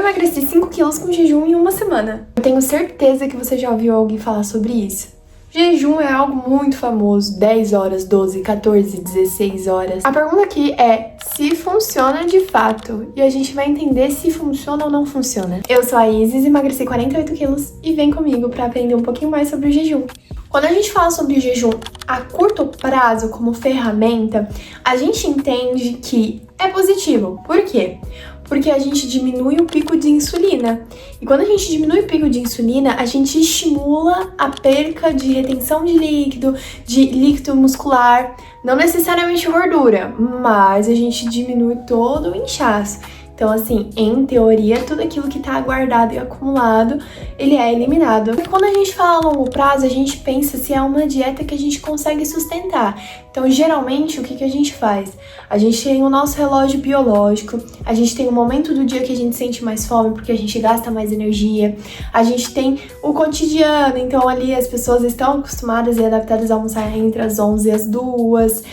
emagreci 5 quilos com jejum em uma semana. Eu tenho certeza que você já ouviu alguém falar sobre isso. Jejum é algo muito famoso, 10 horas, 12, 14, 16 horas. A pergunta aqui é se funciona de fato, e a gente vai entender se funciona ou não funciona. Eu sou a Isis, emagreci 48 quilos e vem comigo para aprender um pouquinho mais sobre o jejum. Quando a gente fala sobre o jejum a curto prazo como ferramenta, a gente entende que é positivo. Por quê? Porque a gente diminui o pico de insulina. E quando a gente diminui o pico de insulina, a gente estimula a perca de retenção de líquido muscular, não necessariamente gordura, mas a gente diminui todo o inchaço. Então, assim, em teoria, tudo aquilo que tá guardado e acumulado, ele é eliminado. E quando a gente fala a longo prazo, a gente pensa se é uma dieta que a gente consegue sustentar. Então, geralmente, o que a gente faz? A gente tem o nosso relógio biológico, a gente tem o momento do dia que a gente sente mais fome, porque a gente gasta mais energia, a gente tem o cotidiano, então ali as pessoas estão acostumadas e adaptadas a almoçar entre as 11 e as 2,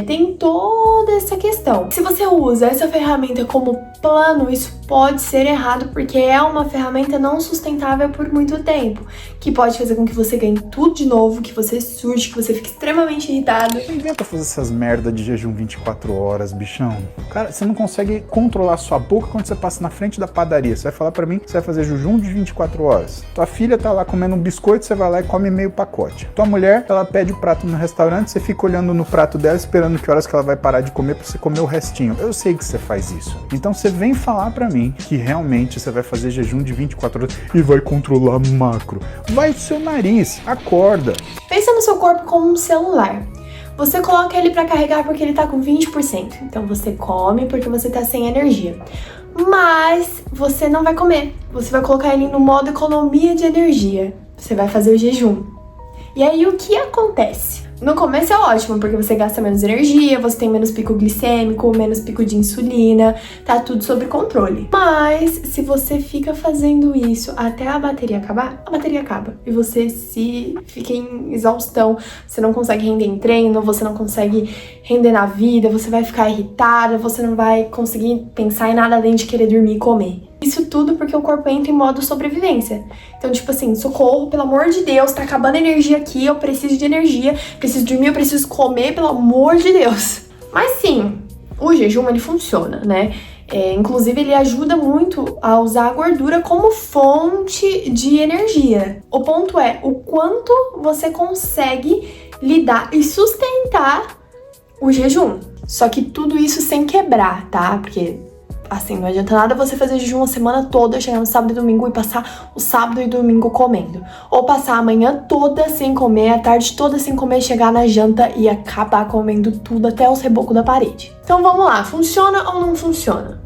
tem toda essa questão. Se você usa essa ferramenta como plano, isso pode ser errado, porque é uma ferramenta não sustentável por muito tempo, que pode fazer com que você ganhe tudo de novo, que você surge, que você fique extremamente irritado. Não inventa fazer essas merda de jejum 24 horas, bichão. Cara, você não consegue controlar sua boca quando você passa na frente da padaria. Você vai falar pra mim que você vai fazer jejum de 24 horas. Tua filha tá lá comendo um biscoito, você vai lá e come meio pacote. Tua mulher, ela pede o prato no restaurante, você fica olhando no prato dela, esperando que horas que ela vai parar de comer pra você comer o restinho. Eu sei que você faz isso. Então você vem falar pra mim que realmente você vai fazer jejum de 24 horas e vai controlar macro. Vai pro seu nariz, acorda. Pensa no seu corpo como um celular. Você coloca ele pra carregar porque ele tá com 20%. Então você come porque você tá sem energia. Mas você não vai comer. Você vai colocar ele no modo economia de energia. Você vai fazer o jejum. E aí o que acontece? No começo é ótimo, porque você gasta menos energia, você tem menos pico glicêmico, menos pico de insulina, tá tudo sob controle. Mas se você fica fazendo isso até a bateria acabar, a bateria acaba. E você fica em exaustão, você não consegue render em treino, você não consegue render na vida, você vai ficar irritada, você não vai conseguir pensar em nada além de querer dormir e comer. Isso tudo porque o corpo entra em modo sobrevivência. Então, tipo assim, socorro, pelo amor de Deus, tá acabando a energia aqui, eu preciso de energia, preciso dormir, eu preciso comer, pelo amor de Deus. Mas sim, o jejum, ele funciona, né? Inclusive, ele ajuda muito a usar a gordura como fonte de energia. O ponto é o quanto você consegue lidar e sustentar o jejum. Só que tudo isso sem quebrar, tá? Porque assim, não adianta nada você fazer jejum a semana toda, chegar no sábado e domingo e passar o sábado e domingo comendo. Ou passar a manhã toda sem comer, a tarde toda sem comer, chegar na janta e acabar comendo tudo até os rebocos da parede. Então vamos lá, funciona ou não funciona?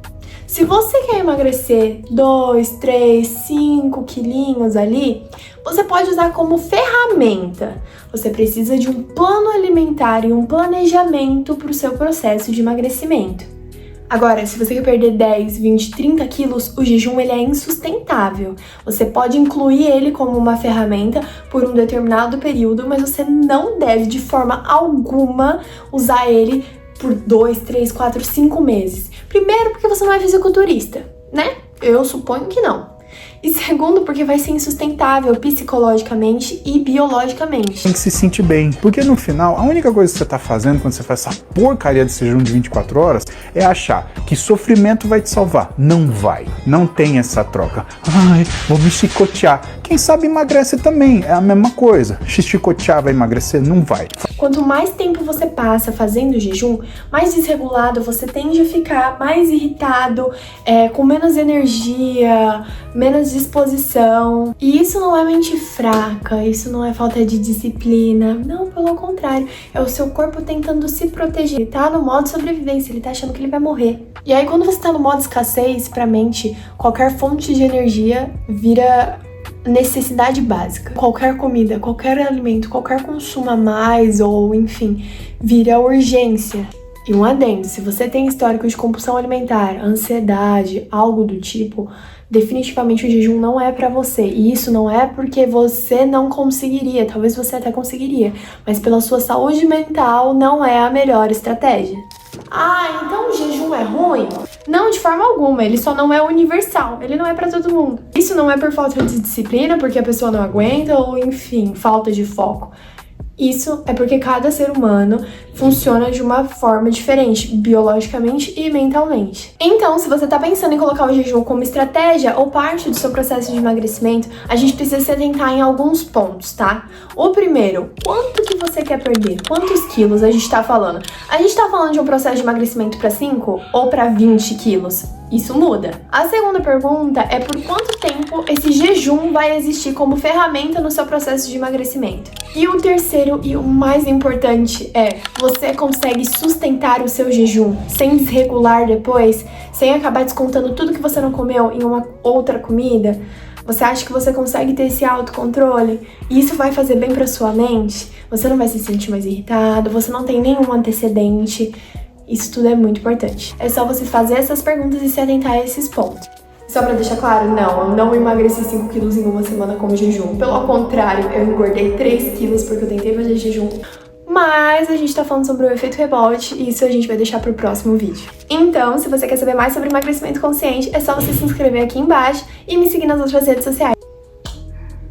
Se você quer emagrecer 2, 3, 5 quilinhos ali, você pode usar como ferramenta. Você precisa de um plano alimentar e um planejamento para o seu processo de emagrecimento. Agora, se você quer perder 10, 20, 30 quilos, o jejum ele é insustentável. Você pode incluir ele como uma ferramenta por um determinado período, mas você não deve de forma alguma usar ele por 2, 3, 4, 5 meses. Primeiro, porque você não é fisiculturista, né? Eu suponho que não. E segundo, porque vai ser insustentável psicologicamente e biologicamente. Tem que se sentir bem, porque no final, a única coisa que você tá fazendo quando você faz essa porcaria de jejum de 24 horas é achar que sofrimento vai te salvar. Não vai. Não tem essa troca. Ai, vou me chicotear. Quem sabe emagrece também, é a mesma coisa. Se chicotear vai emagrecer? Não vai. Quanto mais tempo você passa fazendo jejum, mais desregulado você tende a ficar, mais irritado, com menos energia, menos disposição. E isso não é mente fraca, isso não é falta de disciplina. Não, pelo contrário, é o seu corpo tentando se proteger. Ele tá no modo sobrevivência, ele tá achando que ele vai morrer. E aí quando você tá no modo escassez, pra mente, qualquer fonte de energia vira necessidade básica. Qualquer comida, qualquer alimento, qualquer consumo a mais ou enfim, vira urgência. E um adendo, se você tem histórico de compulsão alimentar, ansiedade, algo do tipo, definitivamente o jejum não é pra você. E isso não é porque você não conseguiria, talvez você até conseguiria, mas pela sua saúde mental não é a melhor estratégia. Ah, então o jejum é ruim? Não, de forma alguma, ele só não é universal, ele não é pra todo mundo. Isso não é por falta de disciplina, porque a pessoa não aguenta ou, enfim, falta de foco. Isso é porque cada ser humano funciona de uma forma diferente, biologicamente e mentalmente. Então, se você tá pensando em colocar o jejum como estratégia ou parte do seu processo de emagrecimento, a gente precisa se atentar em alguns pontos, tá? O primeiro, quanto que você quer perder? Quantos quilos a gente tá falando? A gente tá falando de um processo de emagrecimento para 5 ou para 20 quilos? Isso muda. A segunda pergunta é por quanto tempo esse jejum vai existir como ferramenta no seu processo de emagrecimento. E o terceiro e o mais importante é, você consegue sustentar o seu jejum sem desregular depois, sem acabar descontando tudo que você não comeu em uma outra comida? Você acha que você consegue ter esse autocontrole? E isso vai fazer bem para sua mente? Você não vai se sentir mais irritado, você não tem nenhum antecedente. Isso tudo é muito importante. É só você fazer essas perguntas e se atentar a esses pontos. Só pra deixar claro, não, eu não emagreci 5 quilos em uma semana como jejum. Pelo contrário, eu engordei 3 quilos porque eu tentei fazer jejum. Mas a gente tá falando sobre o efeito rebote e isso a gente vai deixar pro próximo vídeo. Então, se você quer saber mais sobre emagrecimento consciente, é só você se inscrever aqui embaixo e me seguir nas outras redes sociais.